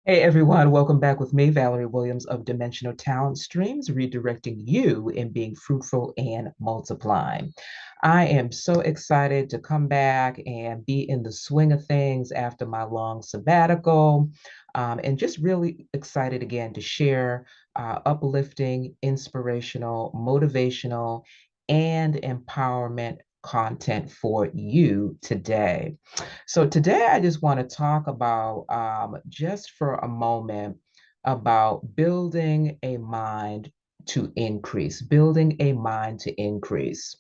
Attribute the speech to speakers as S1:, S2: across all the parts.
S1: Hey everyone, welcome back with me, Valerie Williams of Dimensional Talent Streams, redirecting you in being fruitful and multiplying. I am so excited to come back and be in the swing of things after my long sabbatical, and just really excited again to share uplifting, inspirational, motivational, and empowerment content for you today. So today I just want to talk about just for a moment about building a mind to increase, building a mind to increase.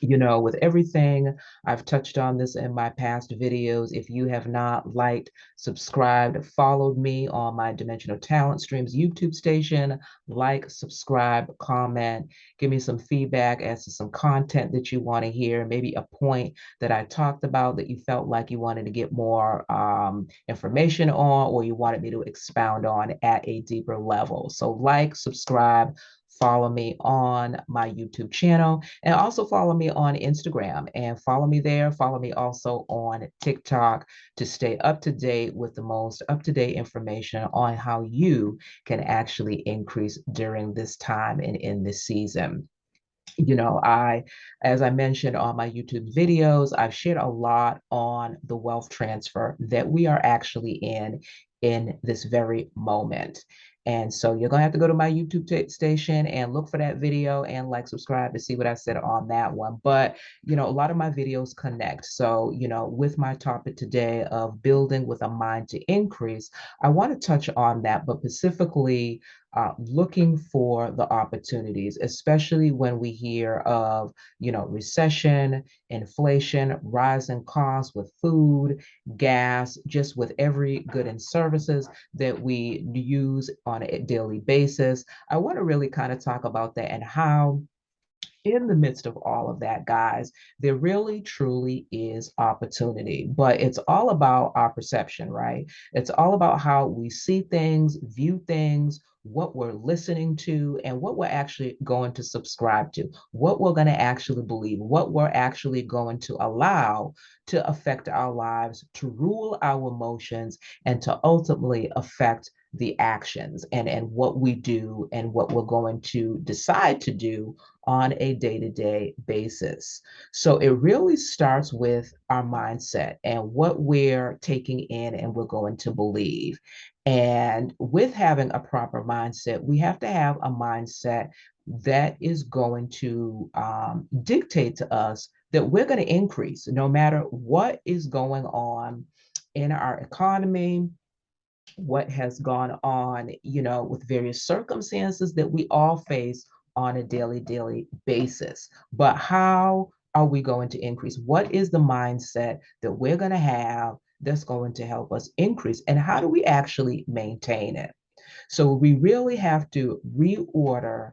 S1: With everything, I've touched on this in my past videos. If you have not liked, subscribed, followed me on my Dimensional Talent Streams YouTube station, like, subscribe, comment, give me some feedback as to some content that you want to hear, maybe a point that I talked about that you felt like you wanted to get more information on, or you wanted me to expound on at a deeper level. So, like, subscribe, follow me on my YouTube channel, and also follow me on Instagram and follow me there. Follow me also on TikTok to stay up to date with the most up to date information on how you can actually increase during this time and in this season. As I mentioned on my YouTube videos, I've shared a lot on the wealth transfer that we are actually in this very moment. And so you're going to have to go to my YouTube station and look for that video and like subscribe to see what I said on that one. But, a lot of my videos connect. So, with my topic today of building with a mind to increase, I want to touch on that, but specifically looking for the opportunities, especially when we hear of, recession, inflation, rising costs with food, gas, just with every good and services that we use on a daily basis. I want to really kind of talk about that and how in the midst of all of that, guys, there really truly is opportunity, but it's all about our perception, right? It's all about how we see things, view things, what we're listening to, and what we're actually going to subscribe to, what we're going to actually believe, what we're actually going to allow to affect our lives, to rule our emotions, and to ultimately affect the actions and what we do and what we're going to decide to do on a day to day basis. So it really starts with our mindset and what we're taking in and we're going to believe. And with having a proper mindset, we have to have a mindset that is going to dictate to us that we're going to increase no matter what is going on in our economy, what has gone on, with various circumstances that we all face on a daily basis. But how are we going to increase? What is the mindset that we're going to have that's going to help us increase? And how do we actually maintain it? So we really have to reorder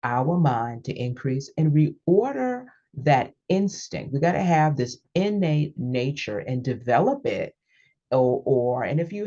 S1: our mind to increase and reorder that instinct. We got to have this innate nature and develop it, or and if you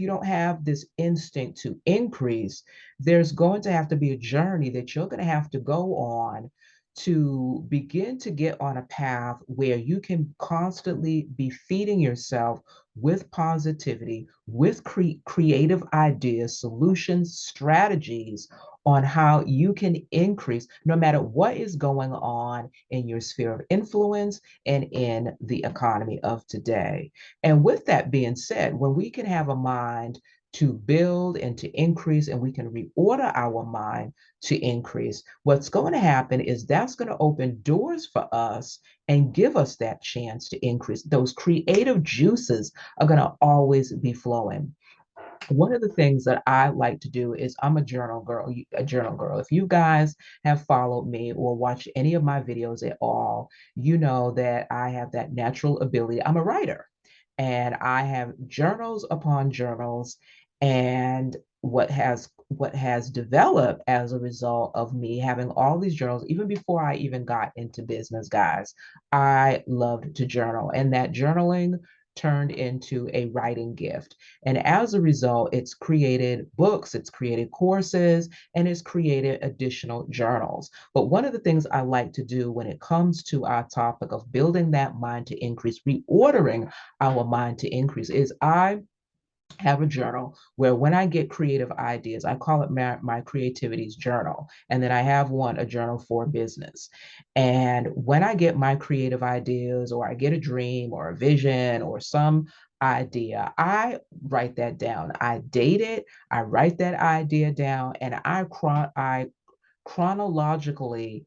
S1: don't have this instinct to increase, there's going to have to be a journey that you're going to have to go on to begin to get on a path where you can constantly be feeding yourself with positivity, with creative ideas, solutions, strategies on how you can increase no matter what is going on in your sphere of influence and in the economy of today. And with that being said, when we can have a mind to build and to increase, and we can reorder our mind to increase, what's going to happen is that's going to open doors for us and give us that chance to increase. Those creative juices are going to always be flowing. One of the things that I like to do is I'm a journal girl, a journal girl. If you guys have followed me or watched any of my videos at all, you know that I have that natural ability. I'm a writer and I have journals upon journals, and what has developed as a result of me having all these journals even before I even got into business, guys, I loved to journal, and that journaling turned into a writing gift. And as a result, it's created books, it's created courses, and it's created additional journals. But one of the things I like to do when it comes to our topic of building that mind to increase, reordering our mind to increase, is I have a journal where when I get creative ideas, I call it my creativities journal. And then I have one, a journal for business. And when I get my creative ideas, or I get a dream or a vision or some idea, I write that down. I date it, I write that idea down, and I chronologically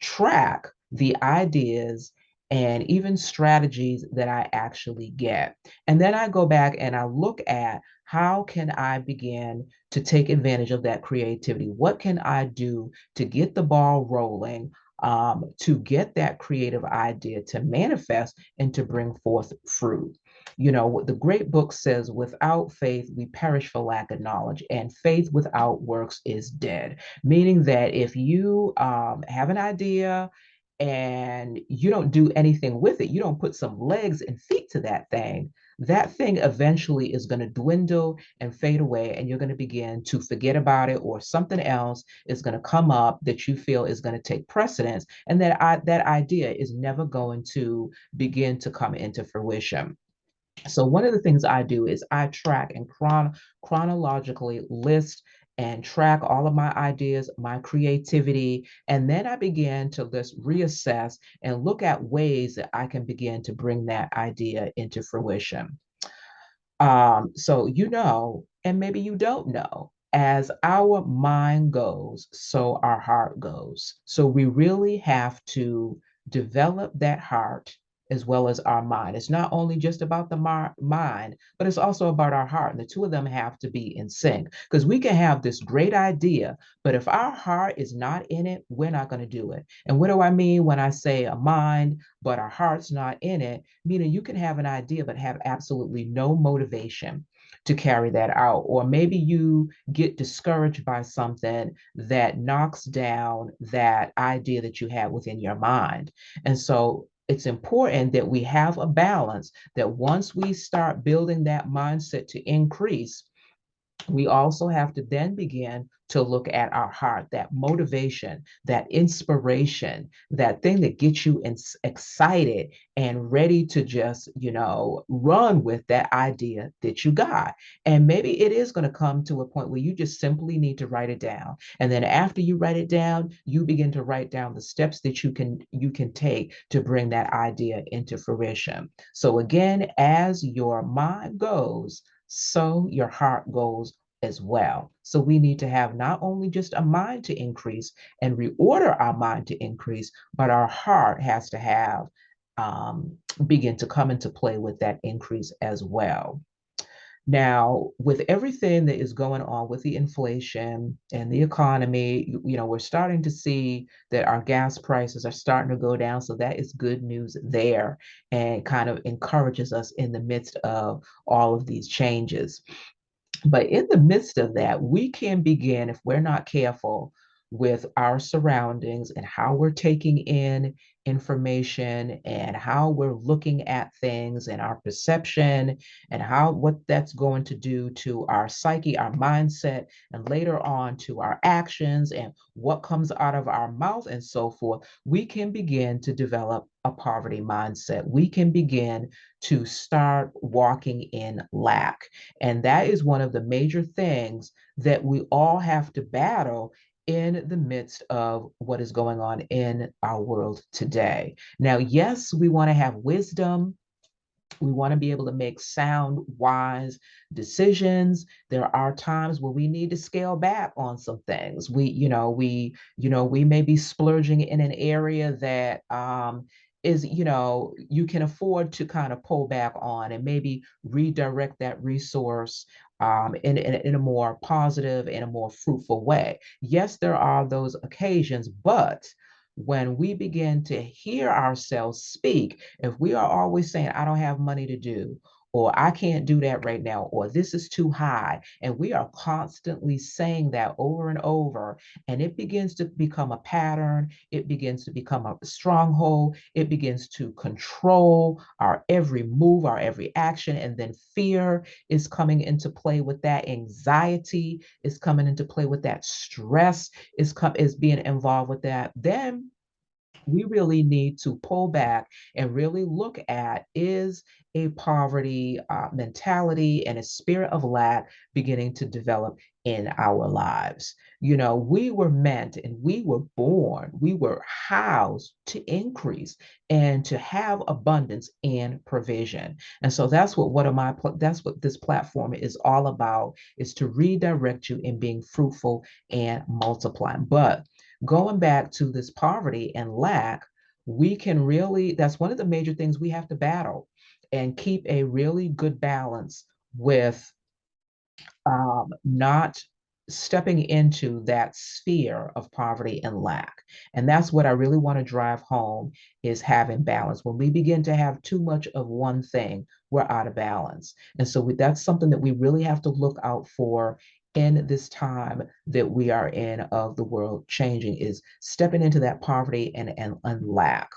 S1: track the ideas and even strategies that I actually get. And then I go back and I look at how can I begin to take advantage of that creativity? What can I do to get the ball rolling, to get that creative idea to manifest and to bring forth fruit? You know, what the great book says, without faith, we perish for lack of knowledge, and faith without works is dead. Meaning that if you have an idea and you don't do anything with it, you don't put some legs and feet to that thing eventually is going to dwindle and fade away, and you're going to begin to forget about it, or something else is going to come up that you feel is going to take precedence, and that idea is never going to begin to come into fruition. So one of the things I do is I track and chronologically list and track all of my ideas, my creativity, and then I begin to just reassess and look at ways that I can begin to bring that idea into fruition. So you know, and maybe you don't know, as our mind goes, so our heart goes. So we really have to develop that heart as well as our mind. It's not only just about the mind, but it's also about our heart. And the two of them have to be in sync, because we can have this great idea, but if our heart is not in it, we're not going to do it. And what do I mean when I say a mind, but our heart's not in it? Meaning you can have an idea, but have absolutely no motivation to carry that out. Or maybe you get discouraged by something that knocks down that idea that you had within your mind. And so it's important that we have a balance, that once we start building that mindset to increase, we also have to then begin to look at our heart, that motivation, that inspiration, that thing that gets you excited and ready to just, run with that idea that you got. And maybe it is going to come to a point where you just simply need to write it down. And then after you write it down, you begin to write down the steps that you can take to bring that idea into fruition. So again, as your mind goes, so your heart goes as well. So we need to have not only just a mind to increase and reorder our mind to increase, but our heart has to have begin to come into play with that increase as well. Now, with everything that is going on with the inflation and the economy, we're starting to see that our gas prices are starting to go down. So that is good news there, and kind of encourages us in the midst of all of these changes. But in the midst of that, we can begin, if we're not careful with our surroundings and how we're taking in information and how we're looking at things and our perception, and how what that's going to do to our psyche, our mindset, and later on to our actions and what comes out of our mouth and so forth, we can begin to develop a poverty mindset. We can begin to start walking in lack. And that is one of the major things that we all have to battle in the midst of what is going on in our world today. Now, yes, we want to have wisdom. We want to be able to make sound, wise decisions. There are times where we need to scale back on some things. We may be splurging in an area that is, you can afford to kind of pull back on and maybe redirect that resource in a more positive and a more fruitful way. Yes, there are those occasions, but when we begin to hear ourselves speak, if we are always saying, I don't have money to do, or I can't do that right now, or this is too high, and we are constantly saying that over and over, and it begins to become a pattern, it begins to become a stronghold, it begins to control our every move, our every action, and then fear is coming into play with that, anxiety is coming into play with that, stress is being involved with that. Then We really need to pull back and really look at, is a poverty mentality and a spirit of lack beginning to develop in our lives. We were meant and we were born, we were housed to increase and to have abundance and provision. And so that's what this platform is all about, is to redirect you in being fruitful and multiplying. But going back to this poverty and lack, we can really, that's one of the major things we have to battle and keep a really good balance with not stepping into that sphere of poverty and lack. And that's what I really want to drive home, is having balance. When we begin to have too much of one thing, we're out of balance. And so that's something that we really have to look out for in this time that we are in of the world changing, is stepping into that poverty and lack.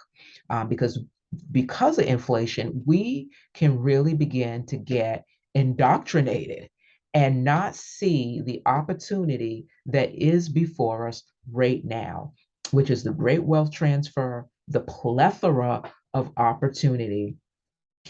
S1: Because of inflation, we can really begin to get indoctrinated and not see the opportunity that is before us right now, which is the great wealth transfer, the plethora of opportunity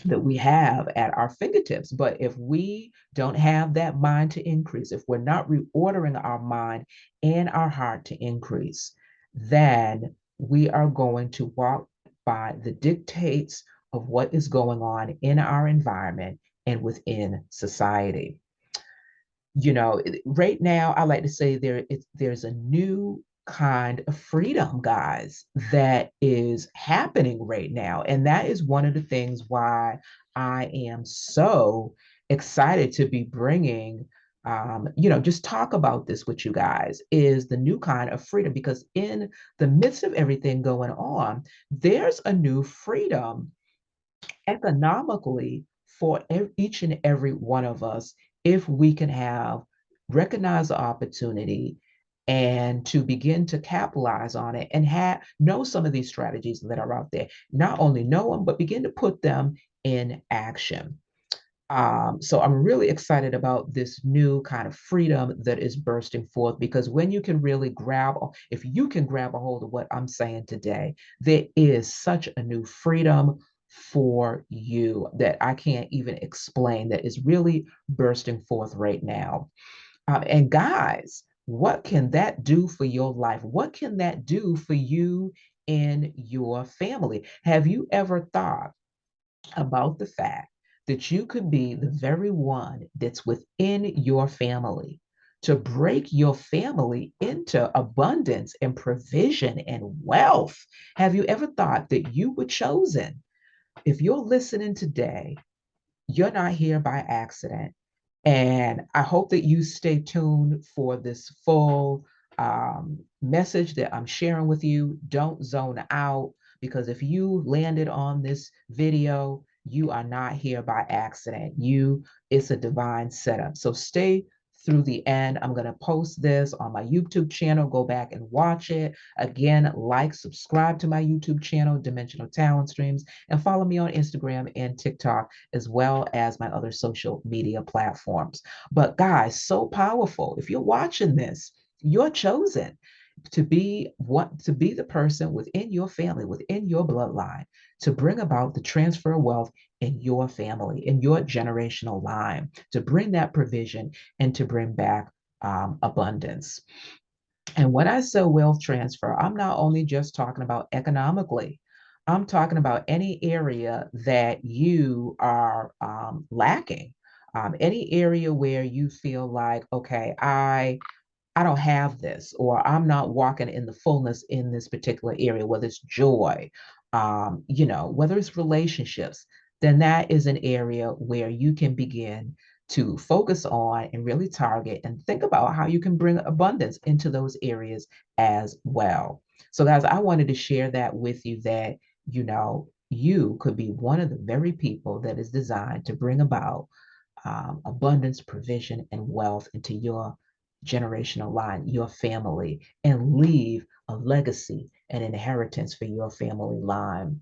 S1: that we have at our fingertips. But if we don't have that mind to increase, if we're not reordering our mind and our heart to increase, then we are going to walk by the dictates of what is going on in our environment and within society. Right now, I like to say there's a new kind of freedom, guys, that is happening right now. And that is one of the things why I am so excited to be bringing, just talk about this with you guys, is the new kind of freedom. Because in the midst of everything going on, there's a new freedom economically for each and every one of us, if we can recognize the opportunity and to begin to capitalize on it, and know some of these strategies that are out there. Not only know them, but begin to put them in action. So I'm really excited about this new kind of freedom that is bursting forth, because when you can really if you can grab a hold of what I'm saying today, there is such a new freedom for you that I can't even explain, that is really bursting forth right now. And guys, what can that do for your life? What can that do for you and your family? Have you ever thought about the fact that you could be the very one that's within your family to break your family into abundance and provision and wealth? Have you ever thought that you were chosen? If you're listening today, you're not here by accident. And I hope that you stay tuned for this full message that I'm sharing with you. Don't zone out, because if you landed on this video, you are not here by accident. It's a divine setup. So stay through the end. I'm going to post this on my YouTube channel. Go back and watch it. Again, subscribe to my YouTube channel, Dimensional Talent Streams, and follow me on Instagram and TikTok, as well as my other social media platforms. But guys, so powerful. If you're watching this, you're chosen to be the person within your family, within your bloodline, to bring about the transfer of wealth in your family, in your generational line, to bring that provision and to bring back abundance. And when I say wealth transfer, I'm not only just talking about economically. I'm talking about any area that you are lacking, any area where you feel like, okay, I don't have this, or I'm not walking in the fullness in this particular area, whether it's joy, whether it's relationships, then that is an area where you can begin to focus on and really target and think about how you can bring abundance into those areas as well. So, guys, I wanted to share that with you, that, you could be one of the very people that is designed to bring about abundance, provision, and wealth into your generational line, your family, and leave a legacy, an inheritance for your family line.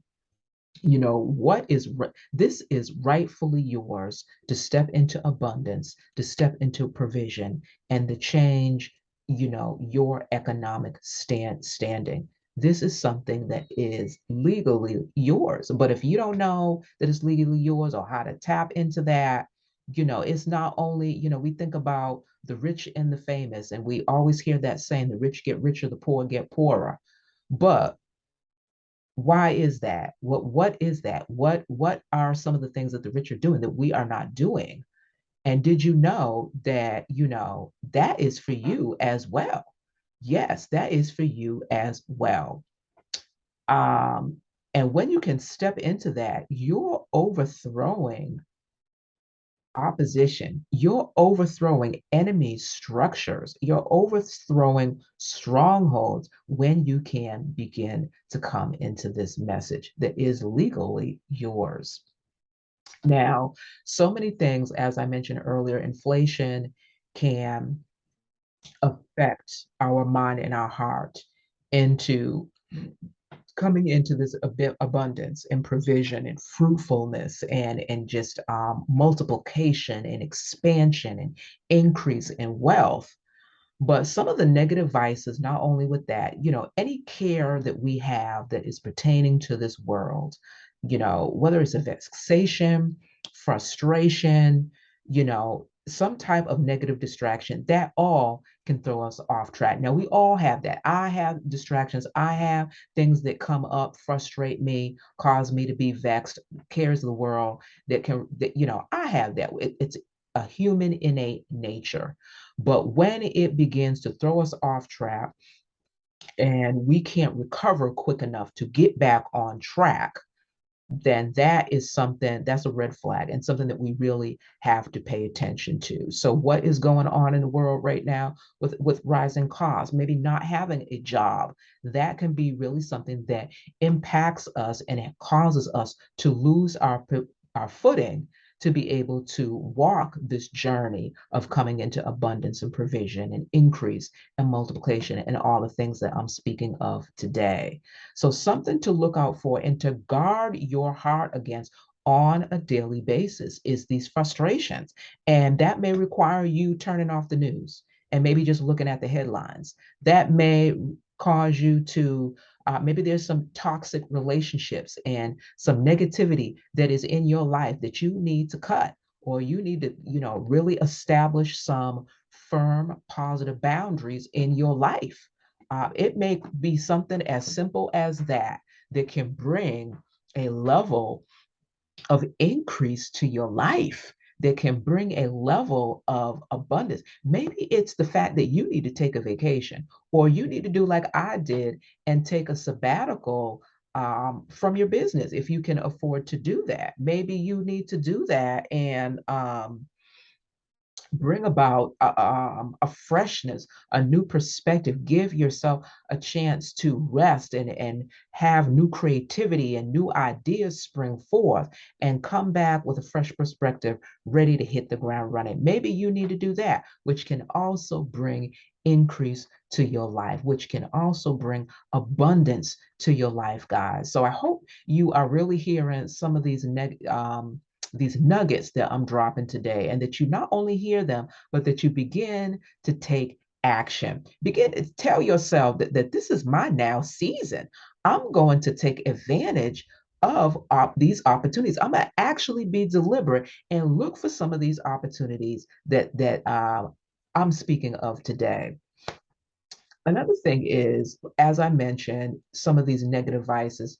S1: This is rightfully yours, to step into abundance, to step into provision, and to change, your economic standing. this is something that is legally yours. But if you don't know that it's legally yours or how to tap into that, it's not only, we think about the rich and the famous, and we always hear that saying, the rich get richer, the poor get poorer. But why is that? What is that? What are some of the things that the rich are doing that we are not doing? And did you know that, that is for you as well? Yes, that is for you as well. Um, and when you can step into that, you're overthrowing opposition, you're overthrowing enemy structures, you're overthrowing strongholds when you can begin to come into this message that is legally yours. Now, so many things, as I mentioned earlier, inflation can affect our mind and our heart into coming into this abundance and provision and fruitfulness and just multiplication and expansion and increase in wealth. But some of the negative vices, not only with that, any care that we have that is pertaining to this world, whether it's a vexation, frustration, some type of negative distraction, that all can throw us off track. Now, we all have that. I have distractions. I have things that come up, frustrate me, cause me to be vexed, cares of the world I have that. It's a human innate nature. But when it begins to throw us off track and we can't recover quick enough to get back on track, then that's a red flag and something that we really have to pay attention to. So what is going on in the world right now with rising costs, maybe not having a job, that can be really something that impacts us and it causes us to lose our footing to be able to walk this journey of coming into abundance and provision and increase and multiplication and all the things that I'm speaking of today. So, something to look out for and to guard your heart against on a daily basis is these frustrations. And that may require you turning off the news and maybe just looking at the headlines. That may cause you to maybe there's some toxic relationships and some negativity that is in your life that you need to cut, or you need to, really establish some firm, positive boundaries in your life. It may be something as simple as that that can bring a level of increase to your life, that can bring a level of abundance. Maybe it's the fact that you need to take a vacation, or you need to do like I did and take a sabbatical from your business if you can afford to do that. Maybe you need to do that and bring about a freshness, a new perspective. Give yourself a chance to rest and have new creativity and new ideas spring forth and come back with a fresh perspective, ready to hit the ground running. Maybe you need to do that, which can also bring increase to your life, which can also bring abundance to your life, guys. So I hope you are really hearing some of these nuggets that I'm dropping today, and that you not only hear them, but that you begin to take action. Begin to tell yourself that this is my now season. I'm going to take advantage of these opportunities. I'm going to actually be deliberate and look for some of these opportunities that I'm speaking of today. Another thing is, as I mentioned, some of these negative vices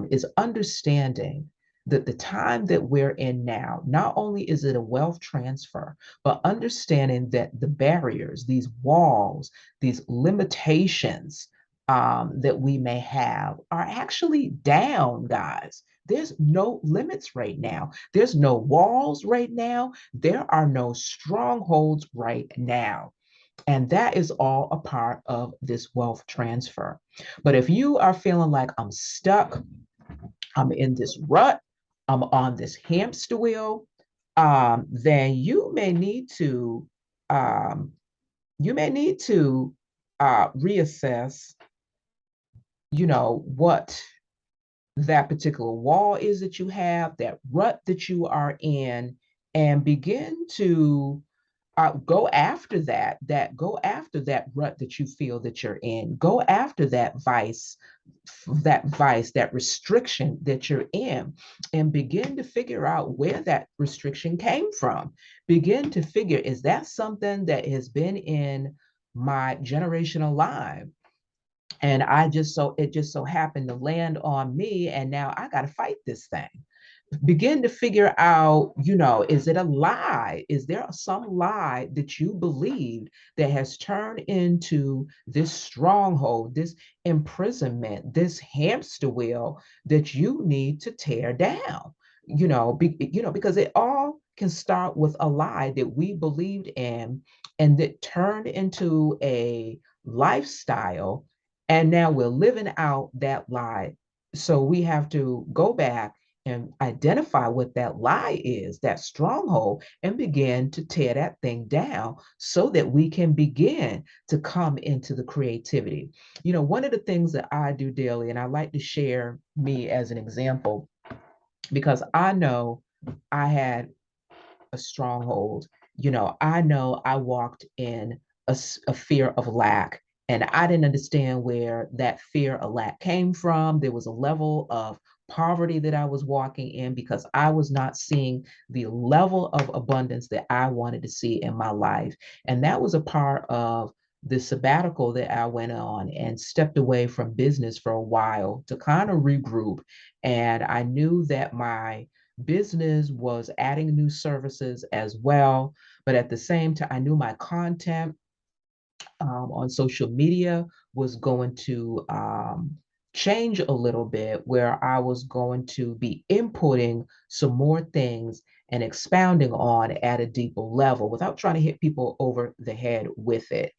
S1: is understanding that the time that we're in now, not only is it a wealth transfer, but understanding that the barriers, these walls, these limitations that we may have are actually down, guys. There's no limits right now. There's no walls right now. There are no strongholds right now. And that is all a part of this wealth transfer. But if you are feeling like I'm stuck, I'm in this rut, I'm on this hamster wheel, then um, you may need to reassess, what that particular wall is that you have, that rut that you are in, and begin to go after that rut that you feel that you're in. Go after that vice, that restriction that you're in, and begin to figure out where that restriction came from. Begin to figure, is that something that has been in my generational line? And it just so happened to land on me, and now I got to fight this thing. Begin to figure out, is it a lie? Is there some lie that you believed that has turned into this stronghold, this imprisonment, this hamster wheel that you need to tear down? Because it all can start with a lie that we believed in and that turned into a lifestyle, and now we're living out that lie. So we have to go back and identify what that lie is, that stronghold, and begin to tear that thing down so that we can begin to come into the creativity. One of the things that I do daily, and I like to share me as an example, because I know I had a stronghold. I know I walked in a fear of lack, and I didn't understand where that fear of lack came from. There was a level of poverty that I was walking in because I was not seeing the level of abundance that I wanted to see in my life. And that was a part of the sabbatical that I went on and stepped away from business for a while to kind of regroup. And I knew that my business was adding new services as well. But at the same time, I knew my content on social media was going to change a little bit, where I was going to be inputting some more things and expounding on at a deeper level without trying to hit people over the head with it.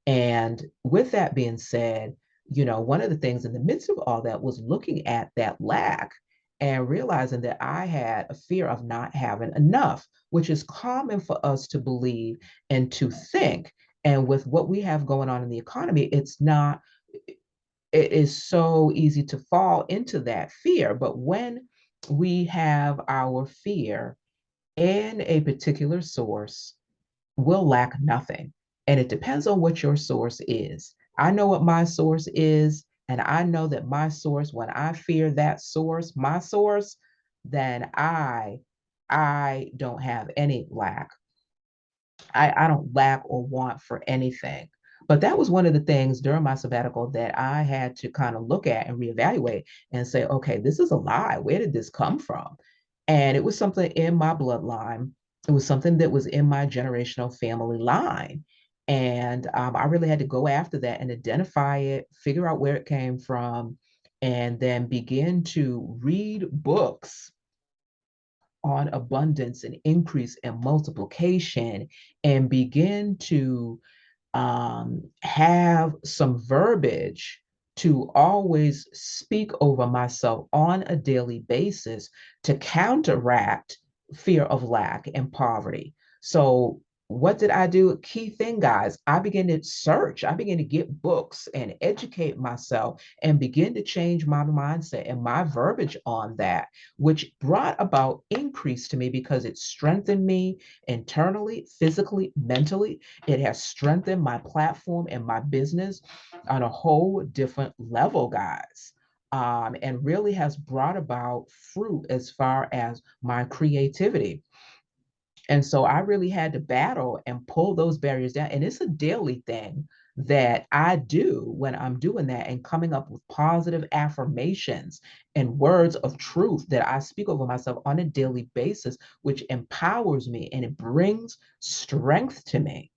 S1: And with that being said, one of the things in the midst of all that was looking at that lack and realizing that I had a fear of not having enough, which is common for us to believe and to think. And with what we have going on in the economy, it is so easy to fall into that fear. But when we have our fear in a particular source, we'll lack nothing. And it depends on what your source is. I know what my source is, and I know that my source, when I fear that source, my source, then I don't have any lack. I don't lack or want for anything. But that was one of the things during my sabbatical that I had to kind of look at and reevaluate and say, okay, this is a lie. Where did this come from? And it was something in my bloodline. It was something that was in my generational family line. And I really had to go after that and identify it, figure out where it came from, and then begin to read books on abundance and increase and multiplication, and begin to have some verbiage to always speak over myself on a daily basis to counteract fear of lack and poverty. So, what did I do? Key thing, guys, I began to search, I began to get books and educate myself and begin to change my mindset and my verbiage on that, which brought about increase to me because it strengthened me internally, physically, mentally. It has strengthened my platform and my business on a whole different level, guys. And really has brought about fruit as far as my creativity. And so I really had to battle and pull those barriers down. And it's a daily thing that I do when I'm doing that and coming up with positive affirmations and words of truth that I speak over myself on a daily basis, which empowers me and it brings strength to me.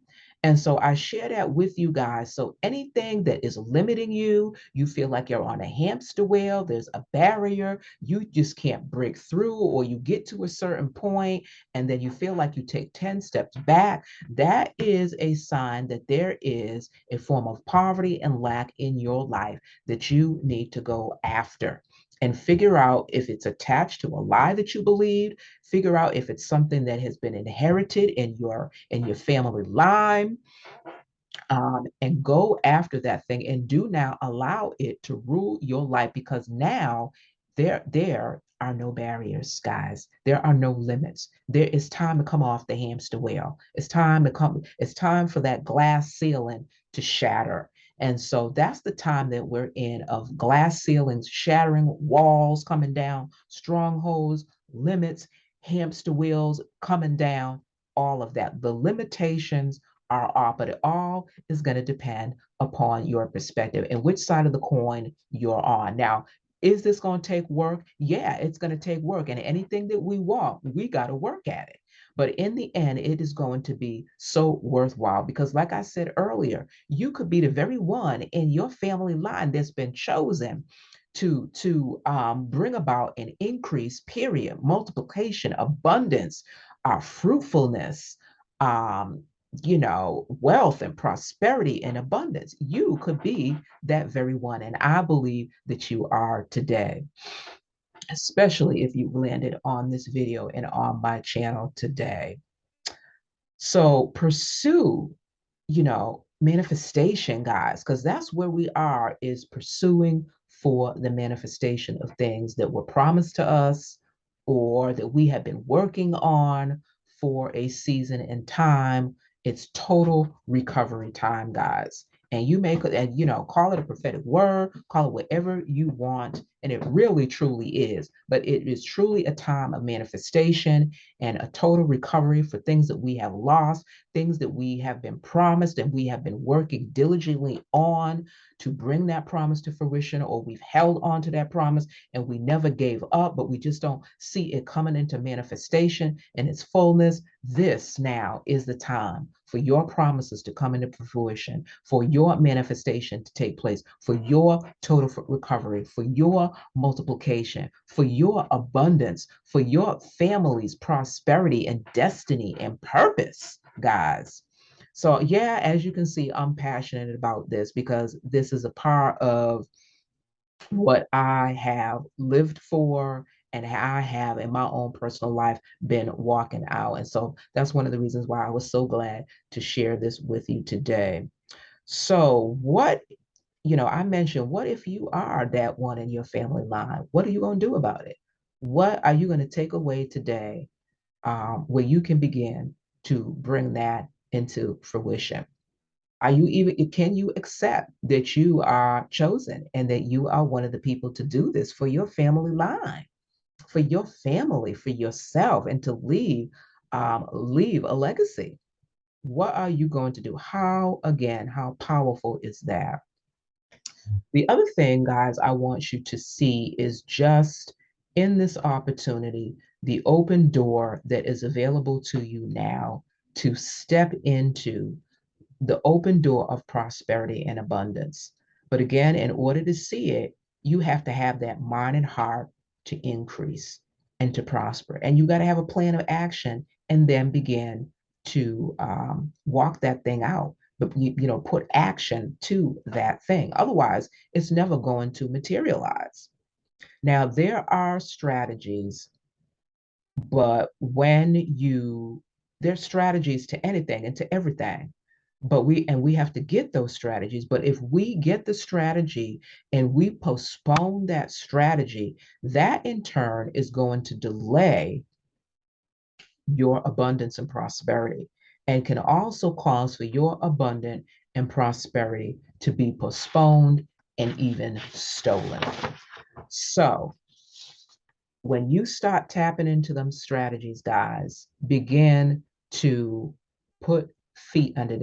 S1: And so I share that with you guys. So anything that is limiting you, you feel like you're on a hamster wheel, there's a barrier, you just can't break through, or you get to a certain point and then you feel like you take 10 steps back, that is a sign that there is a form of poverty and lack in your life that you need to go after and figure out if it's attached to a lie that you believed. Figure out if it's something that has been inherited in your family line, and go after that thing and do now allow it to rule your life, because now there are no barriers, guys. There are no limits. There is time to come off the hamster wheel. It's time for that glass ceiling to shatter. And so that's the time that we're in, of glass ceilings shattering, walls coming down, strongholds, limits, hamster wheels coming down, all of that. The limitations are off, but it all is going to depend upon your perspective and which side of the coin you're on. Now, is this going to take work? Yeah, it's going to take work. And anything that we want, we got to work at it. But in the end, it is going to be so worthwhile because, like I said earlier, you could be the very one in your family line that's been chosen to bring about an increase, period, multiplication, abundance, fruitfulness, um, wealth and prosperity and abundance. You could be that very one. And I believe that you are today, especially if you've landed on this video and on my channel today. So pursue, manifestation, guys, because that's where we are, is pursuing for the manifestation of things that were promised to us or that we have been working on for a season and time. It's total recovery time, guys. And you make it, and call it a prophetic word, call it whatever you want. And it really truly is. But it is truly a time of manifestation and a total recovery for things that we have lost, things that we have been promised and we have been working diligently on to bring that promise to fruition, or we've held on to that promise and we never gave up, but we just don't see it coming into manifestation in its fullness. This now is the time for your promises to come into fruition, for your manifestation to take place, for your total recovery, for your multiplication, for your abundance, for your family's prosperity and destiny and purpose, guys. So, yeah, as you can see, I'm passionate about this because this is a part of what I have lived for and I have in my own personal life been walking out. And so that's one of the reasons why I was so glad to share this with you today. So, I mentioned, what if you are that one in your family line? What are you going to do about it? What are you going to take away today, where you can begin to bring that into fruition? Can you accept that you are chosen and that you are one of the people to do this for your family line, for your family, for yourself, and to leave a legacy? What are you going to do? How powerful is that? The other thing, guys, I want you to see is just in this opportunity, the open door that is available to you now to step into the open door of prosperity and abundance. But again, in order to see it, you have to have that mind and heart to increase and to prosper. And you got to have a plan of action and then begin to walk that thing out. But put action to that thing. Otherwise, it's never going to materialize. Now, there are strategies, but there's strategies to anything and to everything, but we have to get those strategies. But if we get the strategy and we postpone that strategy, that in turn is going to delay your abundance and prosperity, and can also cause for your abundance and prosperity to be postponed and even stolen. So when you start tapping into them strategies, guys, begin to put feet under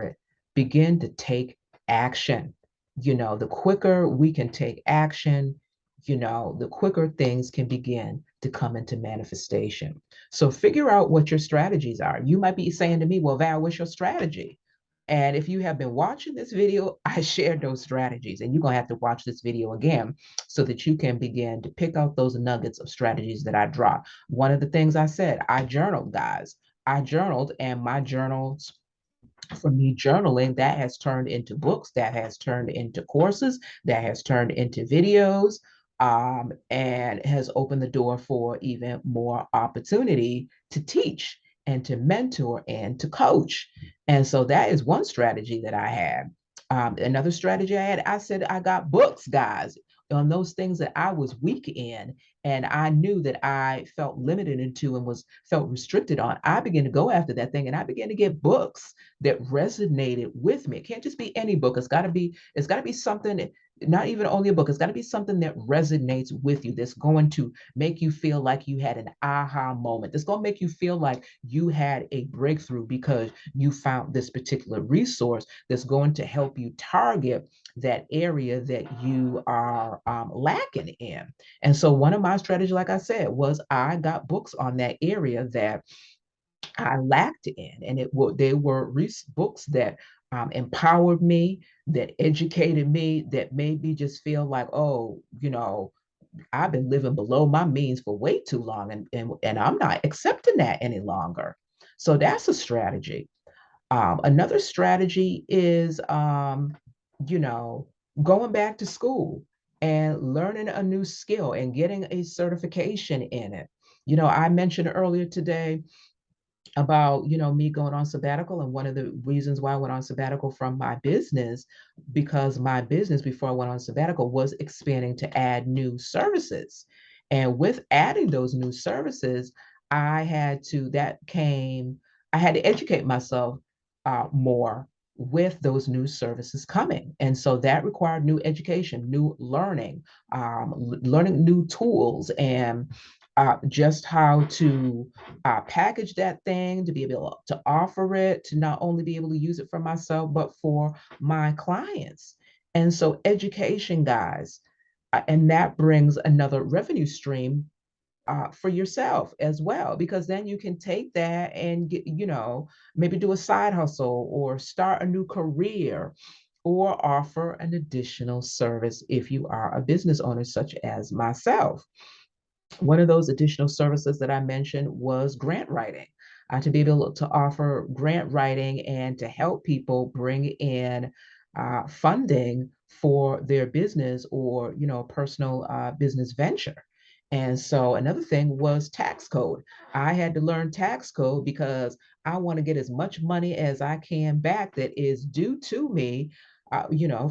S1: it. Begin to take action. The quicker we can take action, the quicker things can begin to come into manifestation. So figure out what your strategies are. You might be saying to me, well, Val, what's your strategy? And if you have been watching this video, I shared those strategies, and you're going to have to watch this video again so that you can begin to pick out those nuggets of strategies that I dropped. One of the things I said, I journaled, guys. I journaled, and my journals, for me, journaling, that has turned into books, that has turned into courses, that has turned into videos, and has opened the door for even more opportunity to teach and to mentor and to coach. And so that is one strategy that I had. Another strategy I had, I said, I got books, guys. on those things that I was weak in, and I knew that I felt limited into and was felt restricted on, I began to go after that thing, and I began to get books that resonated with me. It can't just be any book. It's got to be something, not even only a book. It's got to be something that resonates with you, that's going to make you feel like you had an aha moment. That's going to make you feel like you had a breakthrough because you found this particular resource that's going to help you target that area that you are lacking in. And so one of my strategies, like I said, was I got books on that area that I lacked in, and they were books that empowered me, that educated me, that made me just feel like, oh, I've been living below my means for way too long, and I'm not accepting that any longer. So that's a strategy. Another strategy is, you know, going back to school and learning a new skill and getting a certification in it. I mentioned earlier today about me going on sabbatical, and one of the reasons why I went on sabbatical from my business, because my business before I went on sabbatical was expanding to add new services. And with adding those new services, I had to educate myself more with those new services coming. And so that required new education, new learning, learning new tools, and just how to package that thing, to be able to offer it, to not only be able to use it for myself, but for my clients. And so, education, guys, and that brings another revenue stream for yourself as well, because then you can take that and maybe do a side hustle or start a new career or offer an additional service if you are a business owner, such as myself. One of those additional services that I mentioned was grant writing, to be able to offer grant writing and to help people bring in funding for their business or personal business venture. And so another thing was tax code. I had to learn tax code because I want to get as much money as I can back that is due to me,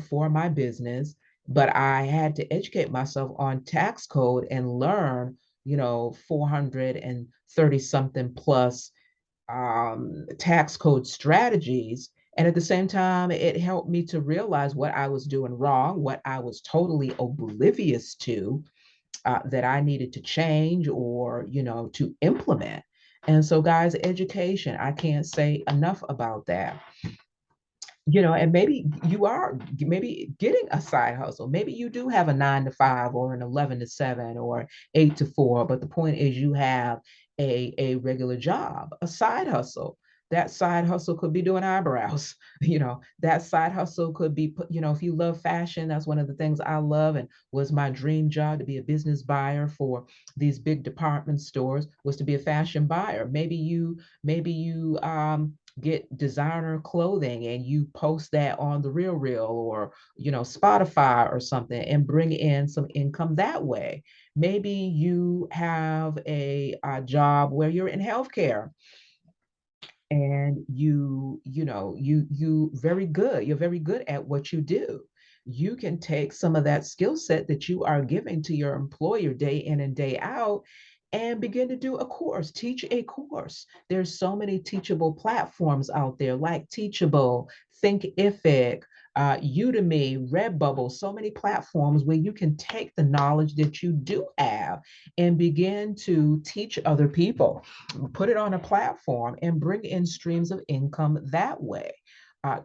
S1: for my business. But I had to educate myself on tax code and learn 430 something plus tax code strategies. And at the same time, it helped me to realize what I was doing wrong, what I was totally oblivious to, that I needed to change or, to implement. And so, guys, education, I can't say enough about that. And maybe you are maybe getting a side hustle. Maybe you do have a 9 to 5 or an 11 to 7 or 8 to 4, but the point is you have a regular job, a side hustle. That side hustle could be doing eyebrows. That side hustle could be, if you love fashion, that's one of the things I love and was my dream job, to be a business buyer for these big department stores, was to be a fashion buyer. Maybe you get designer clothing and you post that on the Real or Spotify or something and bring in some income that way. Maybe you have a job where you're in healthcare and you're very good at what you do. You can take some of that skill set that you are giving to your employer day in and day out and begin to do a course, teach a course. There's so many teachable platforms out there, like Teachable, Thinkific, Udemy, Redbubble, so many platforms where you can take the knowledge that you do have and begin to teach other people, put it on a platform and bring in streams of income that way,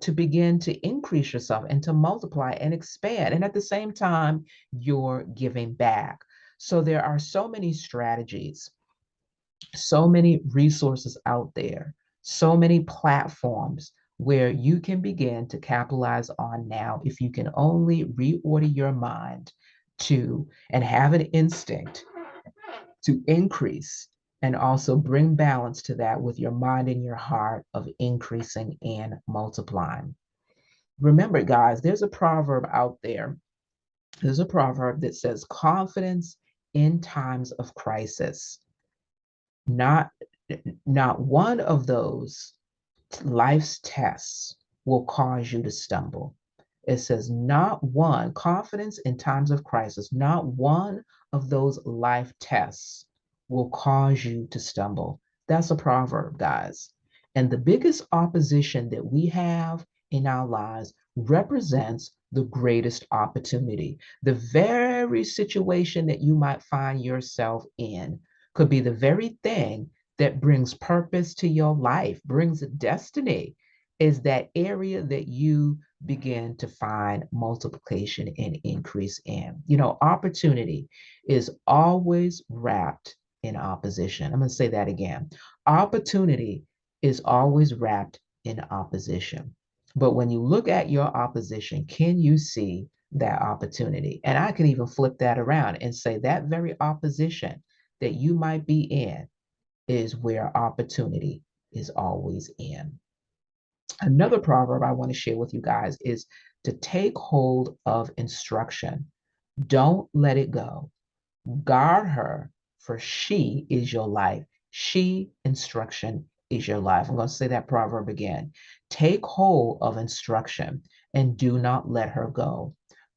S1: to begin to increase yourself and to multiply and expand. And at the same time, you're giving back. So there are so many strategies, so many resources out there, so many platforms where you can begin to capitalize on now if you can only reorder your mind to and have an instinct to increase and also bring balance to that with your mind and your heart of increasing and multiplying. Remember, guys, there's a proverb out there. There's a proverb that says confidence in times of crisis. Not, not one of those life's tests will cause you to stumble. It says, not one, confidence in times of crisis, not one of those life tests will cause you to stumble. That's a proverb, guys. And the biggest opposition that we have in our lives represents the greatest opportunity. The very situation that you might find yourself in could be the very thing that brings purpose to your life, brings destiny, is that area that you begin to find multiplication and increase in. Opportunity is always wrapped in opposition. I'm going to say that again. Opportunity is always wrapped in opposition. But when you look at your opposition, can you see that opportunity? And I can even flip that around and say that very opposition that you might be in is where opportunity is always in. Another proverb I want to share with you guys is to take hold of instruction. Don't let it go. Guard her, for she is your life. She, instruction, is your life. I'm going to say that proverb again. Take hold of instruction and do not let her go.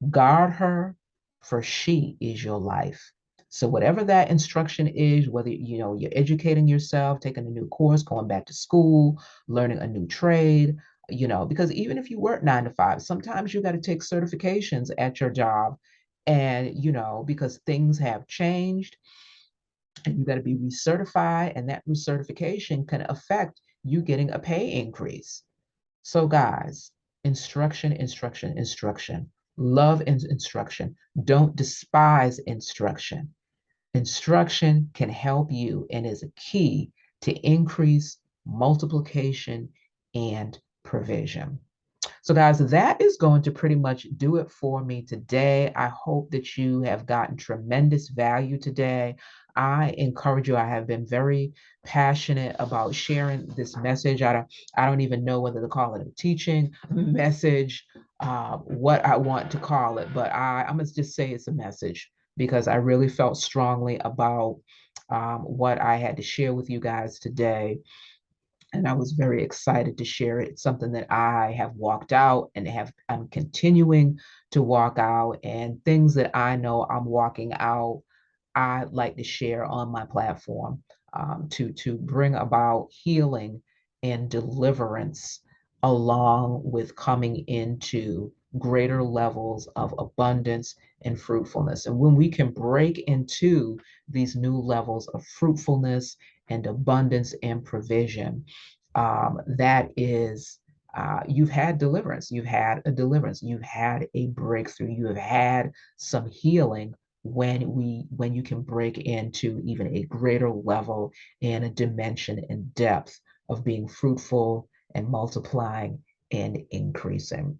S1: Guard her, for she is your life. So whatever that instruction is, whether you're educating yourself, taking a new course, going back to school, learning a new trade, because even if you work 9 to 5, sometimes you got to take certifications at your job. And because things have changed and you got to be recertified, and that recertification can affect you getting a pay increase. So, guys, instruction, instruction, instruction. Love instruction. Don't despise instruction. Instruction can help you and is a key to increase multiplication and provision. So, guys, that is going to pretty much do it for me today. I hope that you have gotten tremendous value today. I encourage you. I have been very passionate about sharing this message. I don't even know whether to call it a teaching message, what I want to call it, but I'm gonna just say it's a message because I really felt strongly about what I had to share with you guys today, and I was very excited to share it. It's something that I have walked out and I'm continuing to walk out, and things that I know I'm walking out, I like to share on my platform, to bring about healing and deliverance along with coming into greater levels of abundance and fruitfulness. And when we can break into these new levels of fruitfulness and abundance and provision, that is, you've had deliverance, you've had a deliverance, you've had a breakthrough, you have had some healing when you can break into even a greater level and a dimension and depth of being fruitful and multiplying and increasing.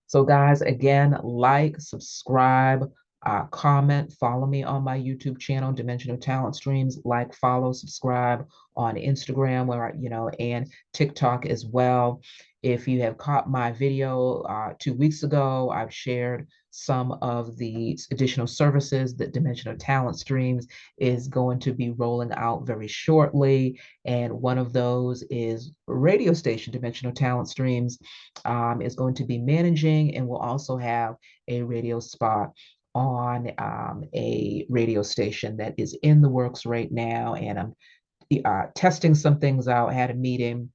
S1: So, guys, again, like, subscribe, comment, follow me on my YouTube channel, Dimensional Talent Streams. Like, follow, subscribe on Instagram, and TikTok as well. If you have caught my video 2 weeks ago, I've shared some of the additional services that Dimensional Talent Streams is going to be rolling out very shortly. And one of those is radio station, Dimensional Talent Streams is going to be managing, and will also have a radio spot on a radio station that is in the works right now. And I'm testing some things out. I had a meeting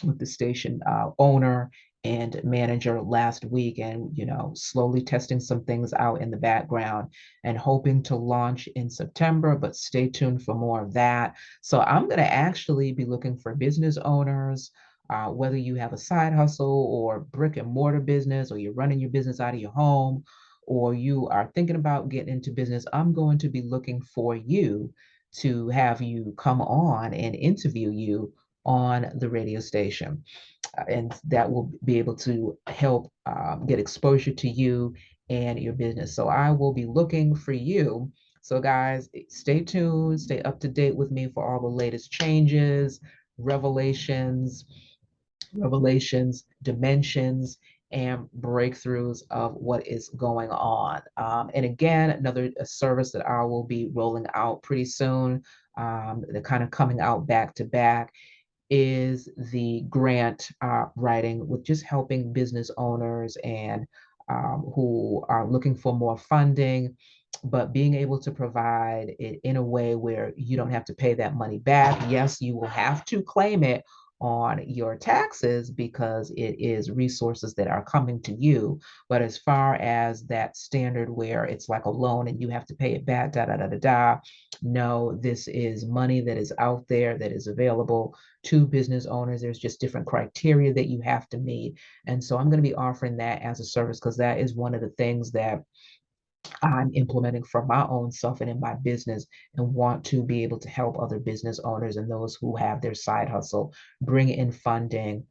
S1: with the station owner and manager last week, and slowly testing some things out in the background and hoping to launch in September, but stay tuned for more of that. So I'm going to actually be looking for business owners, whether you have a side hustle or brick and mortar business, or you're running your business out of your home, or you are thinking about getting into business. I'm going to be looking for you to have you come on and interview you on the radio station. And that will be able to help get exposure to you and your business. So I will be looking for you. So, guys, stay tuned, stay up to date with me for all the latest changes, revelations, dimensions, and breakthroughs of what is going on. And again, another service that I will be rolling out pretty soon. They're kind of coming out back to back, is the grant writing with just helping business owners and who are looking for more funding, but being able to provide it in a way where you don't have to pay that money back. Yes, you will have to claim it on your taxes because it is resources that are coming to you. But as far as that standard where it's like a loan and you have to pay it back, da da da da da, no, this is money that is out there that is available to business owners. There's just different criteria that you have to meet. And so I'm going to be offering that as a service because that is one of the things that I'm implementing for my own self and in my business, and want to be able to help other business owners and those who have their side hustle bring in funding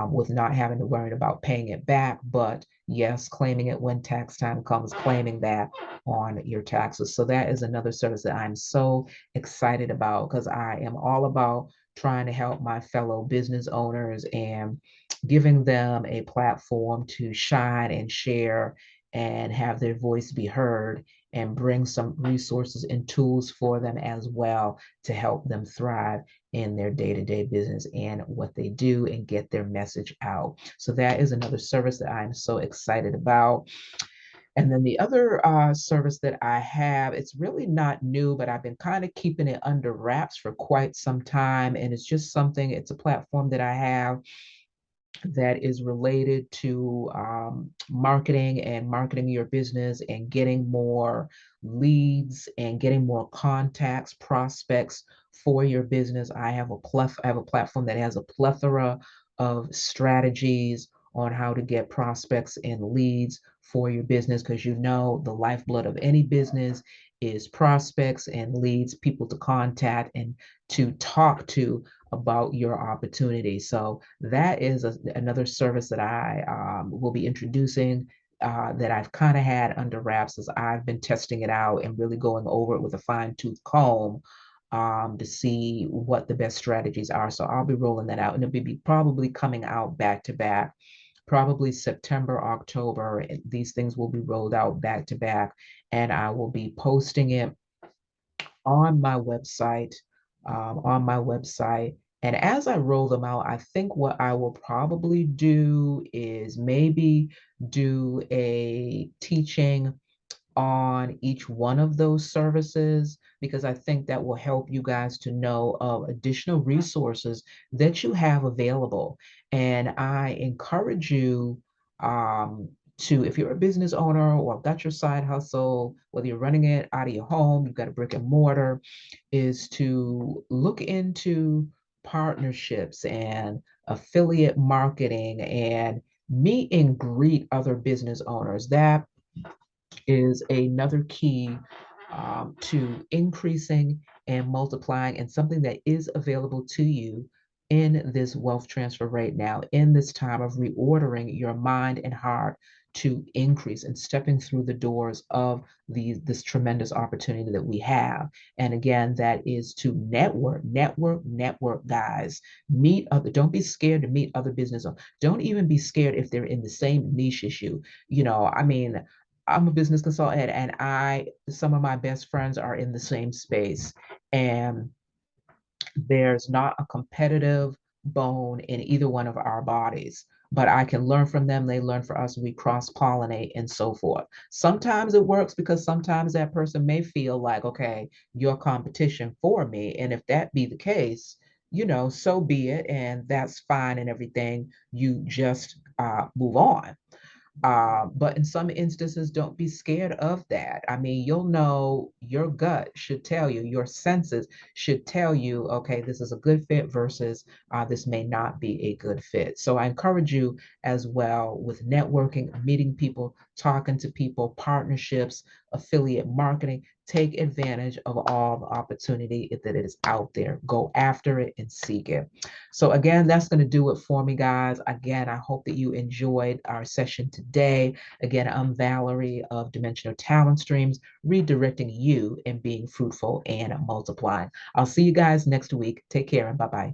S1: with not having to worry about paying it back, but yes, claiming it when tax time comes, claiming that on your taxes. So that is another service that I'm so excited about because I am all about trying to help my fellow business owners and giving them a platform to shine and share and have their voice be heard and bring some resources and tools for them as well to help them thrive in their day-to-day business and what they do and get their message out. So that is another service that I'm so excited about. And then the other service that I have, it's really not new, but I've been kind of keeping it under wraps for quite some time. And it's just something, it's a platform that I have that is related to marketing and marketing your business and getting more leads and getting more contacts, prospects for your business. I have a platform that has a plethora of strategies on how to get prospects and leads for your business because you know the lifeblood of any business is prospects and leads, people to contact and to talk to about your opportunity. So that is another service that I will be introducing that I've kind of had under wraps as I've been testing it out and really going over it with a fine tooth comb to see what the best strategies are. So I'll be rolling that out and it'll be probably coming out back to back. Probably September, October, these things will be rolled out back to back, and I will be posting it on my website, on my website. And as I roll them out, I think what I will probably do is maybe do a teaching on each one of those services because I think that will help you guys to know of additional resources that you have available. And I encourage you to, if you're a business owner or got your side hustle, whether you're running it out of your home, you've got a brick and mortar, is to look into partnerships and affiliate marketing and meet and greet other business owners. That is another key to increasing and multiplying, and something that is available to you in this wealth transfer right now, in this time of reordering your mind and heart to increase and stepping through the doors of this tremendous opportunity that we have. And again, that is to network, guys. Meet other, don't be scared to meet other business owners. Don't even be scared if they're in the same niche as you. You know, I mean, I'm a business consultant and some of my best friends are in the same space. And there's not a competitive bone in either one of our bodies, but I can learn from them. They learn from us. We cross pollinate and so forth. Sometimes it works because sometimes that person may feel like, okay, you're competition for me. And if that be the case, you know, so be it. And that's fine and everything. You just move on. But in some instances, don't be scared of that. I mean, you'll know your gut should tell you, your senses should tell you, okay, this is a good fit versus this may not be a good fit. So I encourage you as well with networking, meeting people, talking to people, partnerships, affiliate marketing. Take advantage of all the opportunity that is out there. Go after it and seek it. So again, that's going to do it for me, guys. Again, I hope that you enjoyed our session today. Again, I'm Valerie of Dimensional Talent Streams, redirecting you and being fruitful and multiplying. I'll see you guys next week. Take care and bye-bye.